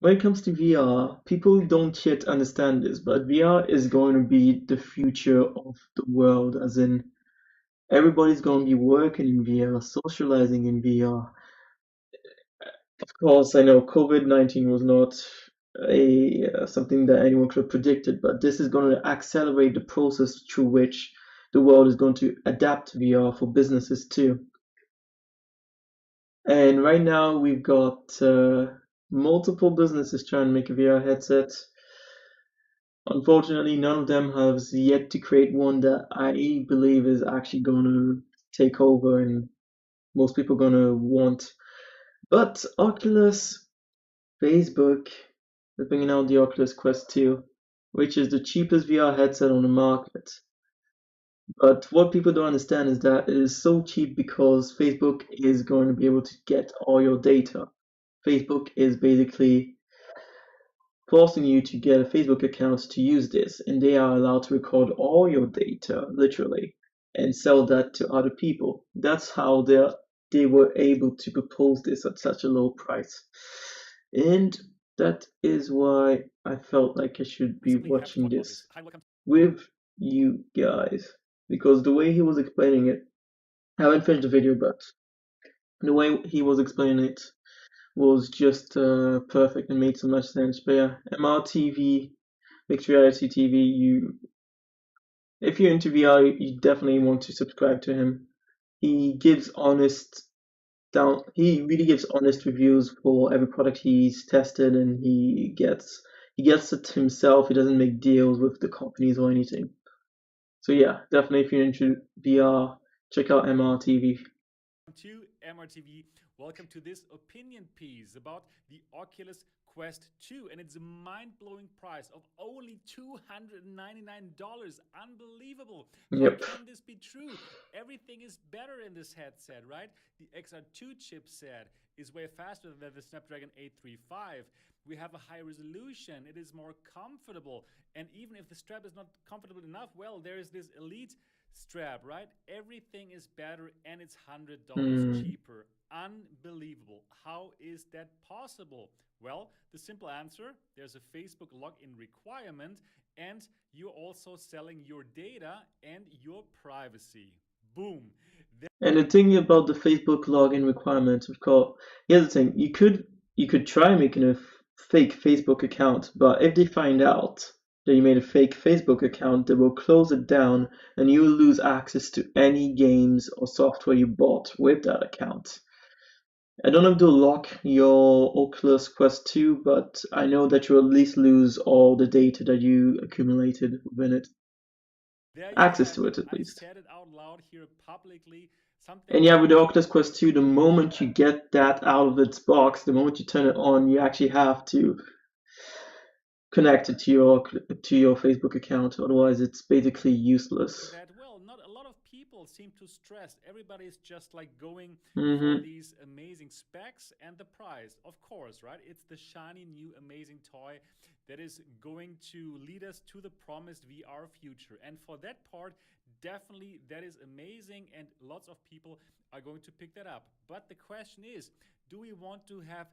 when it comes to VR, people don't yet understand this, but VR is going to be the future of the world, as in everybody's going to be working in VR, socializing in VR. Of course, I know COVID-19 was not a something that anyone could have predicted, but this is going to accelerate the process through which the world is going to adapt to VR for businesses too. And right now we've got multiple businesses trying to make a VR headset. Unfortunately, none of them has yet to create one that I believe is actually going to take over and most people are going to want. But Oculus, Facebook is bringing out the Oculus Quest 2, which is the cheapest VR headset on the market. But what people don't understand is that it is so cheap because Facebook is going to be able to get all your data. Facebook is basically forcing you to get a Facebook account to use this, and they are allowed to record all your data, literally, and sell that to other people. That's how they were able to propose this at such a low price. And that is why I felt like I should be watching this with you guys. Because the way he was explaining it, I haven't finished the video, but the way he was explaining it was just perfect and made so much sense. But yeah, MRTV, Mixed Reality TV, if you're into VR, you definitely want to subscribe to him. He gives he really gives honest reviews for every product he's tested, and he gets it himself. He doesn't make deals with the companies or anything. So yeah, definitely if you're into VR, check out MRTV. To MRTV, welcome to this opinion piece about the Oculus Quest 2 and its mind-blowing price of only $299. Unbelievable. How Yep. can this be true? Everything is better in this headset, right? The XR2 chipset is way faster than the Snapdragon 835. We have a high resolution, it is more comfortable, and even if the strap is not comfortable enough, well, there is this Elite strap, right? Everything is better and it's $100 cheaper. Unbelievable. How is that possible? Well, the simple answer, there's a Facebook login requirement and you're also selling your data and your privacy. Boom. And the thing about the Facebook login requirements, of course, here's the thing: you could try making a fake Facebook account, but if they find out that you made a fake Facebook account, they will close it down, and you will lose access to any games or software you bought with that account. I don't know if they'll lock your Oculus Quest 2, but I know that you'll at least lose all the data that you accumulated within it. There you Access have to it. it, at I least. said it out loud here publicly. And Something yeah, with the Oculus Quest 2, the moment you get that out of its box, the moment you turn it on, you actually have to connect it to your Facebook account. Otherwise, it's basically useless. that, well, not a lot of people seem to stress. Everybody's just like going for Hmm. these amazing specs and the price. Of course, right? It's the shiny new amazing toy that is going to lead us to the promised VR future. And for that part, definitely that is amazing and lots of people are going to pick that up. But the question is, do we want to have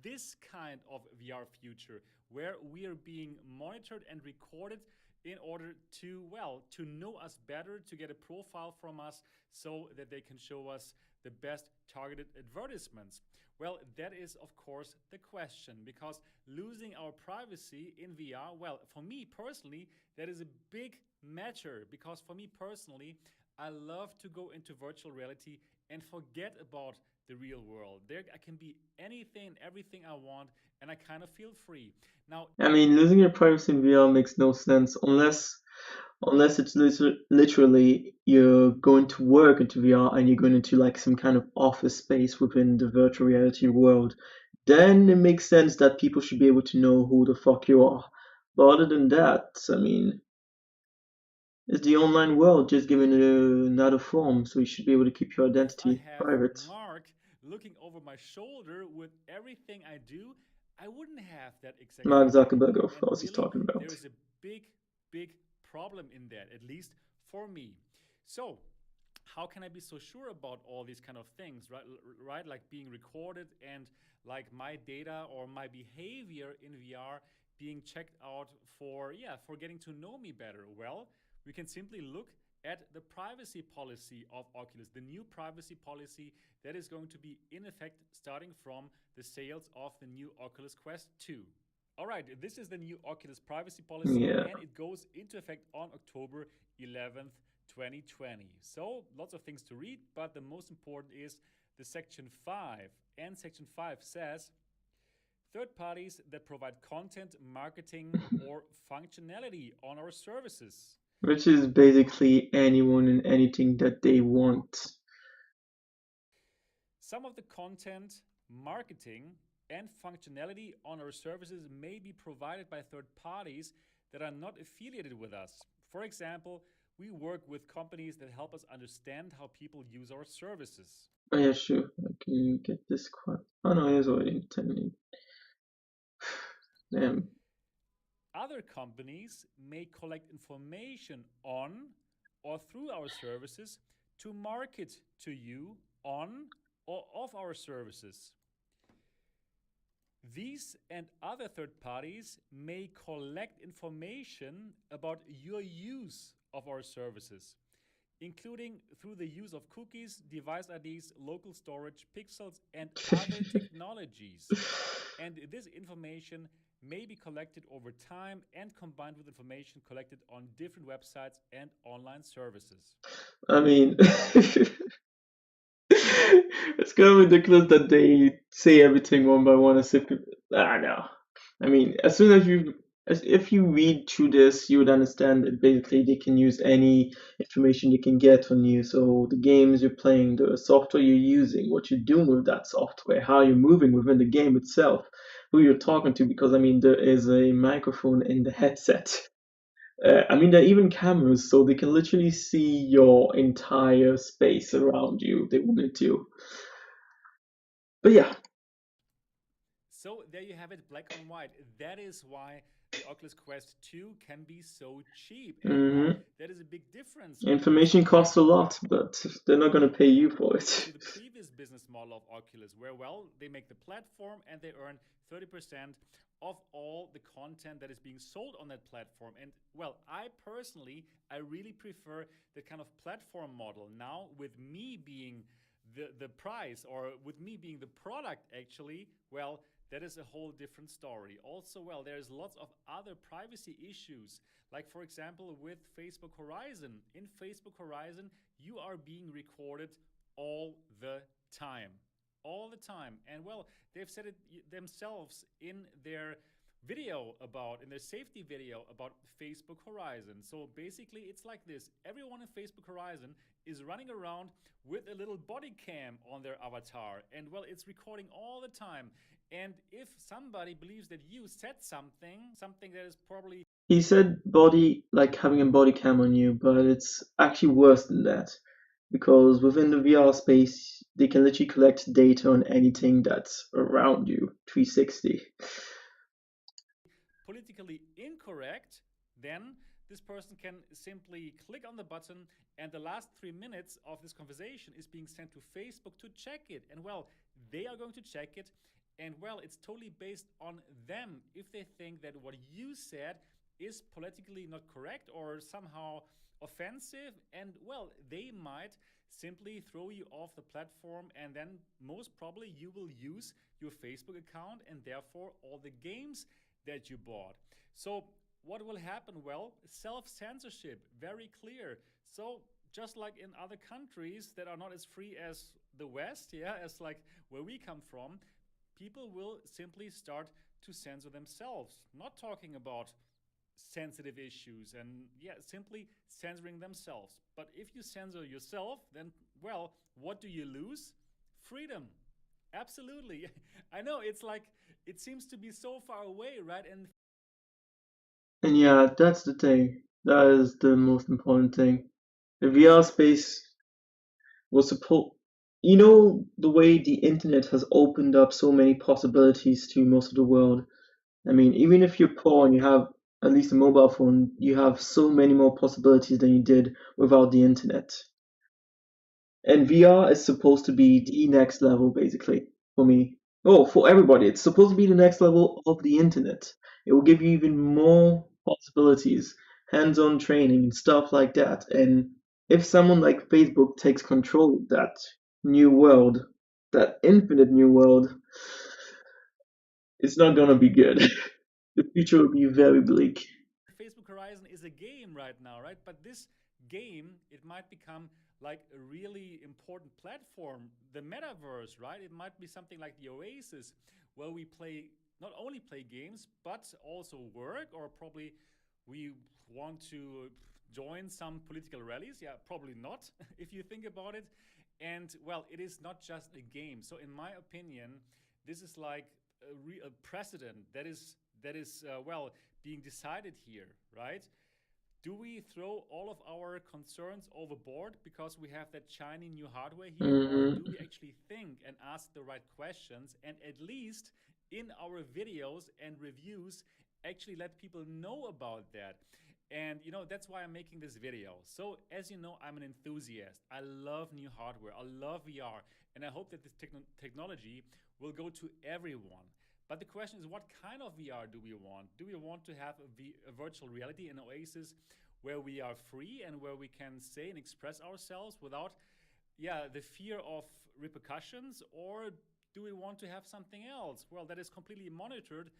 this kind of VR future where we are being monitored and recorded in order to, well, to know us better, to get a profile from us so that they can show us the best targeted advertisements? Well, that is, of course, the question, because losing our privacy in VR, well, for me personally, that is a big matter, because for me personally, I love to go into virtual reality and forget about the real world. There I can be anything and everything I want, and I kind of feel free. Now, I mean, losing your privacy in VR makes no sense unless it's literally you're going to work into VR and you're going into like some kind of office space within the virtual reality world. Then it makes sense that people should be able to know who the fuck you are. But other than that, I mean, it's the online world just given another form, so you should be able to keep your if I identity have private. Mark looking over my shoulder with everything I do, I wouldn't have that exact Mark freedom Zuckerberg, anymore. of And course, he's really, talking there about. is a big, big problem in that, at least for me. So, how can I be so sure about all these kind of things, right? Right, like being recorded and like my data or my behavior in VR being checked out for, yeah, for getting to know me better. Well, we can simply look at the privacy policy of Oculus, the new privacy policy that is going to be in effect starting from the sales of the new Oculus Quest 2. All right, this is the new Oculus privacy policy, Yeah, and it goes into effect on October 11th, 2020. So, lots of things to read, but the most important is the section 5. And section 5 says third parties that provide content, marketing, or functionality on our services. which is basically anyone and anything that they want. Some of the content, marketing, and functionality on our services may be provided by third parties that are not affiliated with us. For example, we work with companies that help us understand how people use our services. Oh yeah, sure. I can get this quite. Oh no, it is already 10 minutes. Damn. Other companies may collect information on or through our services to market to you on or of our services. These and other third parties may collect information about your use of our services, including through the use of cookies, device IDs, local storage, pixels, and other technologies. And this information may be collected over time and combined with information collected on different websites and online services. I mean, it's kind of ridiculous that they say everything one by one as if I know. I mean, as soon as you as if you read through this, you would understand that basically they can use any information they can get on you. So the games you're playing, the software you're using, what you're doing with that software, how you're moving within the game itself, who you're talking to, because I mean there is a microphone in the headset. I mean, there are even cameras, so they can literally see your entire space around you if they wanted to. But yeah, So there you have it, black on white. That is why the Oculus Quest 2 can be so cheap. And well, hmm that is a big difference, right? information Compared costs a lot, but they're not going to pay you for to it. the previous business model of Oculus, where, well, they make the platform and they earn 30% of all the content that is being sold on that platform. And, well, I really prefer the kind of platform model. Now, with me being the price, or with me being the product, actually, well, that is a whole different story. Also, well, there's lots of other privacy issues, like, for example, with Facebook Horizon. In Facebook Horizon, you are being recorded all the time. All the time. And well, they've said it themselves in their in their safety video about Facebook Horizon. So basically, it's like this: everyone in Facebook Horizon is running around with a little body cam on their avatar. And well, it's recording all the time. And if somebody believes that you said something that is probably He said body, like having a body cam on you, but it's actually worse than that. Because within the VR space, they can literally collect data on anything that's around you, 360. politically incorrect, then this person can simply click on the button, and the last 3 minutes of this conversation is being sent to Facebook to check it. And well, they are going to check it, and well, it's totally based on them. If they think that what you said is politically not correct or somehow offensive, and well, they might simply throw you off the platform, and then most probably you will use your Facebook account and therefore all the games that you bought. So, what will happen? Well, self censorship, very clear. So, just like in other countries that are not as free as the West, yeah, as like where we come from, people will simply start to censor themselves. Not talking about sensitive issues and, yeah, simply censoring themselves. But if you censor yourself, then, well, what do you lose? Freedom. Absolutely. I know it's like it seems to be so far away, right? And And yeah, that's the thing. That is the most important thing. The VR space was supposed. You know, the way the internet has opened up so many possibilities to most of the world. I mean, even if you're poor and you have at least a mobile phone, you have so many more possibilities than you did without the internet. And VR is supposed to be the next level, basically, for me. Oh, for everybody. It's supposed to be the next level of the internet. It will give you even more possibilities, hands-on training, and stuff like that. And if someone like Facebook takes control of that new world, that infinite new world, it's not gonna be good. The future will be very bleak. Facebook Horizon is a game right now, right? But this game, it might become like a really important platform, the metaverse, right? It might be something like the Oasis, where we play not only play games but also work, or probably we want to join some political rallies. Yeah, probably not if you think about it. And well, it is not just a game. So in my opinion, this is like a precedent that is well being decided here, right? Do we throw all of our concerns overboard because we have that shiny new hardware here? Or do we Hmm. actually think and ask the right questions, and at least in our videos and reviews actually let people know about that? And that's why I'm making this video. So as you know, I'm an enthusiast. I love new hardware. I love VR. And I hope that this technology will go to everyone. But the question is, what kind of VR do we want? Do we want to have a virtual reality, an oasis, where we are free and where we can say and express ourselves without, yeah, the fear of repercussions? Or do we want to have something else? Well, that is completely monitored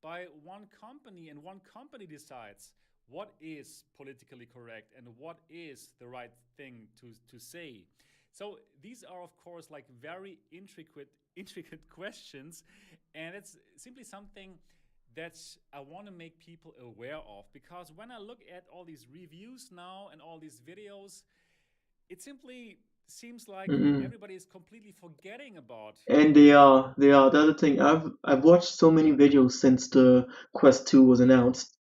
by one company, and one company decides what is politically correct and what is the right thing to say. So these are, of course, like very intricate questions, and it's simply something that I want to make people aware of, because when I look at all these reviews now and all these videos, it simply seems like Hmm. everybody is completely forgetting about And the they are. The other thing, I've watched so many videos since the Quest 2 was announced.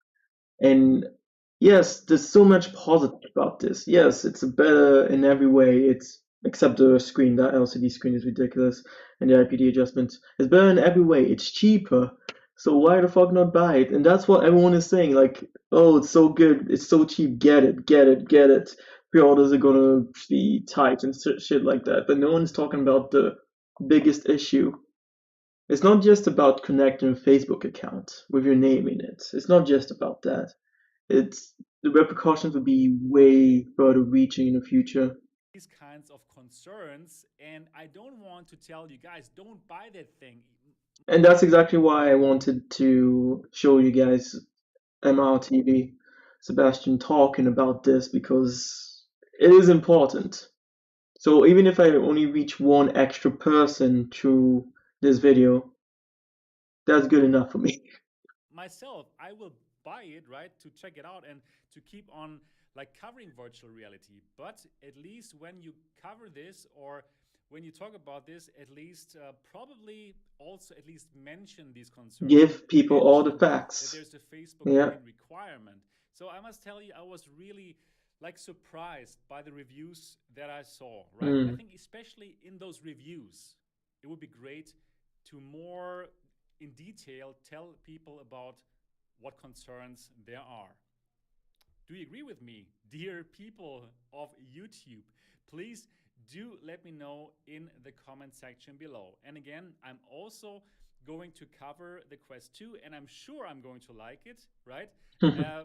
And yes, there's so much positive about this. Yes, it's better in every way. It's except the screen, that LCD screen is ridiculous, and the IPD adjustment is better in every way. It's cheaper, so why the fuck not buy it? And that's what everyone is saying. Like, oh, it's so good, it's so cheap. Get it, get it, get it. Pre-orders are gonna be tight and shit like that. But no one's talking about the biggest issue. It's not just about connecting a Facebook account with your name in it. It's not just about that. It's the repercussions will be way further reaching in the future. these kinds of concerns. And I don't want to tell you guys, don't buy that thing. And that's exactly why I wanted to show you guys MRTV, Sebastian talking about this because it is important. So even if I only reach one extra person through this video, that's good enough for me. Myself, I will buy it, right, to check it out and to keep on like covering virtual reality. But at least when you cover this, or when you talk about this, at least probably also at least mention these concerns and Give people all the mention that facts. there's a Facebook Yeah. green requirement. So I must tell you, I was really like surprised by the reviews that I saw, right? I Mm. think especially in those reviews, it would be great to more in detail tell people about what concerns there are. Do you agree with me, dear people of YouTube? Please do let me know in the comment section below. And again, I'm also going to cover the Quest 2, and I'm sure I'm going to like it, right? Uh,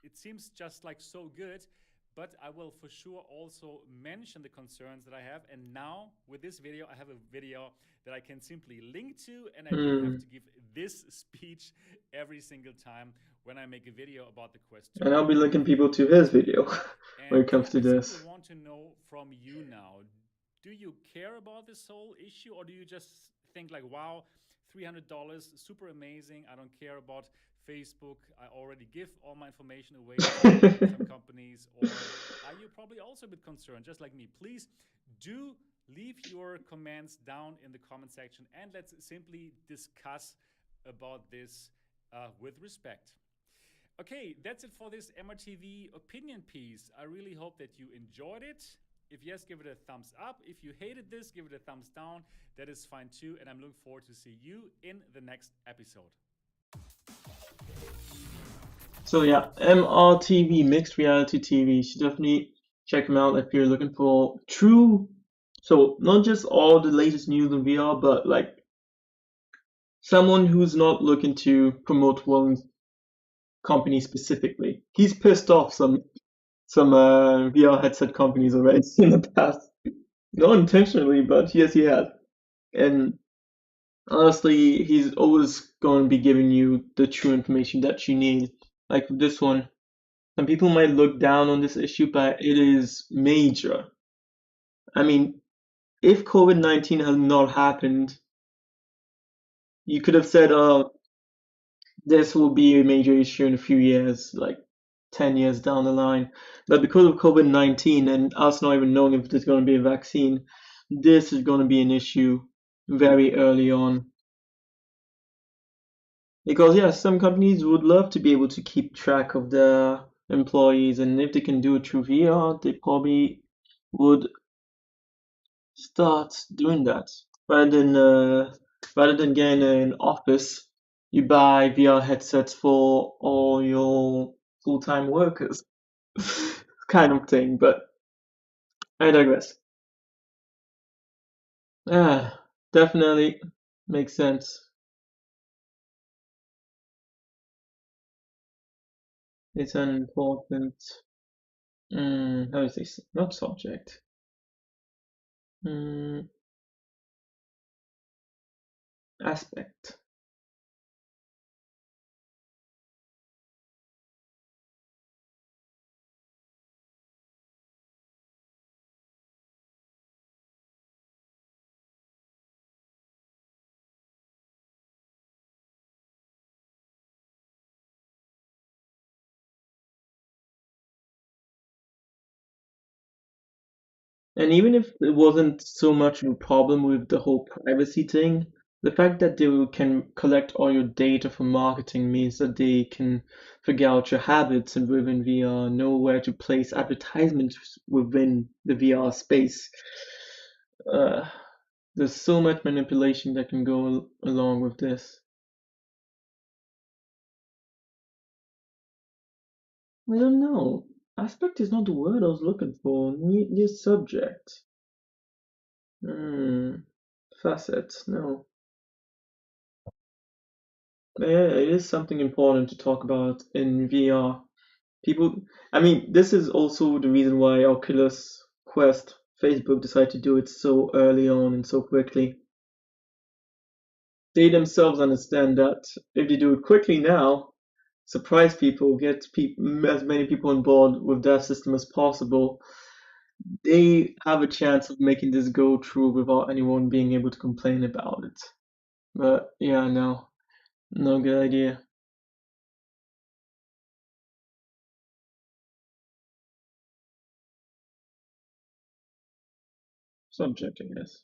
it seems just like so good, but I will for sure also mention the concerns that I have. And now with this video, I have a video that I can simply link to, and I don't have Mm. to give this speech every single time when I make a video about the Quest 2 And I'll be or linking review people the to Quest his 2. video when it And comes yeah, to I simply this. want to know from you now, do you care about this whole issue, or do you just think like, wow, $300, super amazing, I don't care about Facebook, I already give all my information away to some companies? Or are you probably also a bit concerned, just like me? Please do leave your comments down in the comment section, and let's simply discuss about this with respect. Okay, that's it for this MRTV opinion piece. I really hope that you enjoyed it. If yes, give it a thumbs up. If you hated this, give it a thumbs down. That is fine too. And I'm looking forward to see you in the next episode. So yeah, MRTV, Mixed Reality TV. You should definitely check them out if you're looking for true So not just all the latest news in VR, but like someone who's not looking to promote one company specifically. He's pissed off some VR headset companies already in the past. Not intentionally, but yes, he has. And honestly, he's always going to be giving you the true information that you need. Like with this one, some people might look down on this issue, but it is major. I mean, if COVID-19 had not happened, you could have said, oh, this will be a major issue in a few years, like 10 years down the line. But because of COVID-19 and us not even knowing if there's going to be a vaccine, this is going to be an issue very early on. Because, yeah, some companies would love to be able to keep track of their employees, and if they can do it through VR, they probably would start doing that. Rather than uh, rather than getting an office, you buy VR headsets for all your full-time workers, kind of thing. But I digress. Ah, definitely makes sense. It's an important, how do you say, not subject, mm, aspect. And even if it wasn't so much of a problem with the whole privacy thing, the fact that can collect all your data for marketing means that they can figure out your habits and within VR, know where to place advertisements within the VR space. Uh, there's so much manipulation that can go along with this. I don't know. Aspect is not the word I was looking for. New subject. Hmm. Facet. No. Yeah, it is something important to talk about in VR. People, I mean, this is also the reason why Oculus Quest, Facebook decided to do it so early on and so quickly. They themselves understand that if they do it quickly now, surprise people, get as many people on board with their system as possible, they have a chance of making this go through without anyone being able to complain about it. But yeah, no, no good idea. Subject, I guess.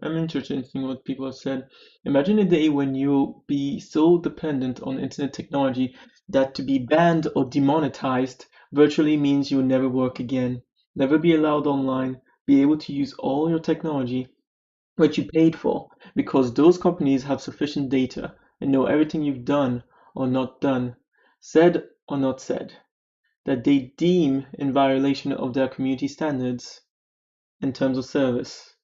I'm interested in seeing what people have said. Imagine a day when you'll be so dependent on internet technology that to be banned or demonetized virtually means you'll never work again, never be allowed online, be able to use all your technology, which you paid for, because those companies have sufficient data and know everything you've done or not done, said or not said, that they deem in violation of their community standards and terms of service.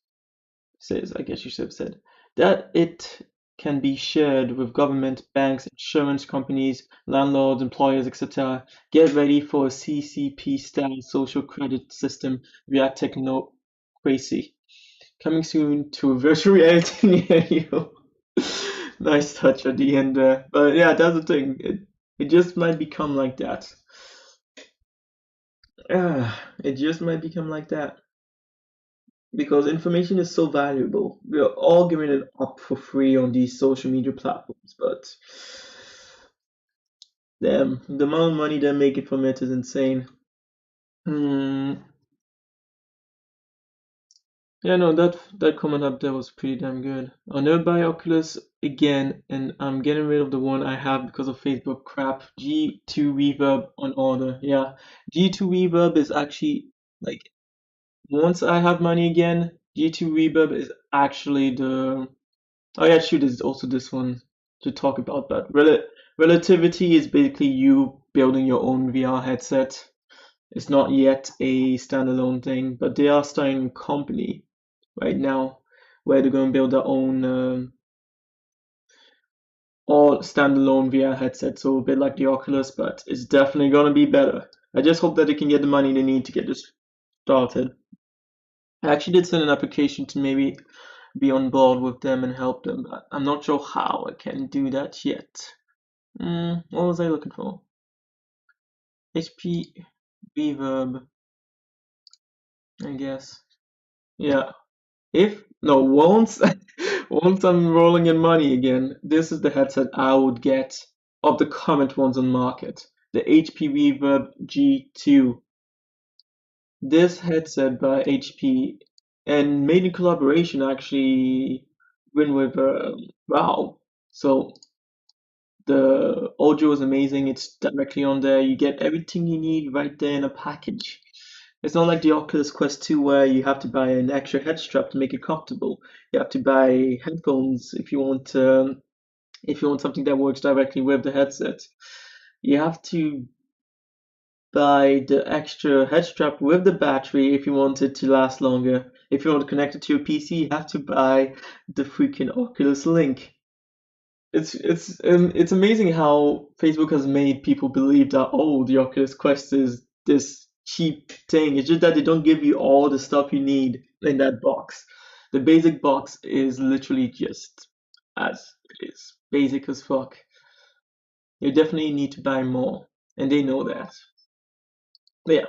Says, I guess you should have said, that it can be shared with government, banks, insurance companies, landlords, employers, etc. Get ready for a CCP style social credit system via technocracy. Coming soon to a virtual reality near you. Nice touch at the end there. But yeah, that's the thing. It just might become like that. It just might become like that. Because information is so valuable. We are all giving it up for free on these social media platforms, but damn, the amount of money they're making from it is insane. Hmm, Yeah, no, that comment up there was pretty damn good. I'll never buy Oculus again, and I'm getting rid of the one I have because of Facebook crap. G2 Reverb on order. Yeah, G2 Reverb is actually like once I have money again, G2 Reverb is actually the. Oh yeah, shoot, there's also this one to talk about. But Relativity is basically you building your own VR headset. It's not yet a standalone thing, but they are starting a company right now where they're going to build their own all standalone VR headset. So a bit like the Oculus, but it's definitely going to be better. I just hope that they can get the money they need to get this started. I actually did send an application to maybe be on board with them and help them, but I'm not sure how I can do that yet. What was I looking for? HP Reverb, I guess. Yeah. If no, once once I'm rolling in money again, this is the headset I would get of the current ones on market. The HP Reverb G2. This headset by HP and made in collaboration actually win with Wow. So the audio is amazing. It's directly on there. You get everything you need right there in a package. It's not like the Oculus Quest 2 where you have to buy an extra head strap to make it comfortable. You have to buy headphones if you want something that works directly with the headset. You have to buy the extra head strap with the battery if you want it to last longer. If you want to connect it to your PC, you have to buy the freaking Oculus Link. It's amazing how Facebook has made people believe that the Oculus Quest is this cheap thing. It's just that they don't give you all the stuff you need in that box. The basic box is literally just as it is, basic as fuck. You definitely need to buy more, and they know that. But yeah,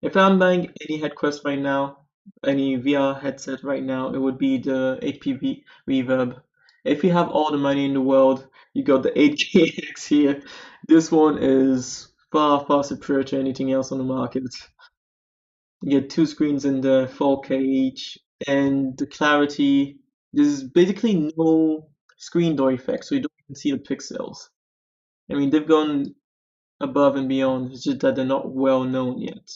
if I'm buying any head quest right now, any VR headset right now, it would be the HPV Reverb. If you have all the money in the world, you got the 8KX here. This one is far, far superior to anything else on the market. You get two screens in the 4K each, and the clarity, there's basically no screen door effect, so you don't even see the pixels. I mean, they've gone above and beyond, it's just that they're not well known yet.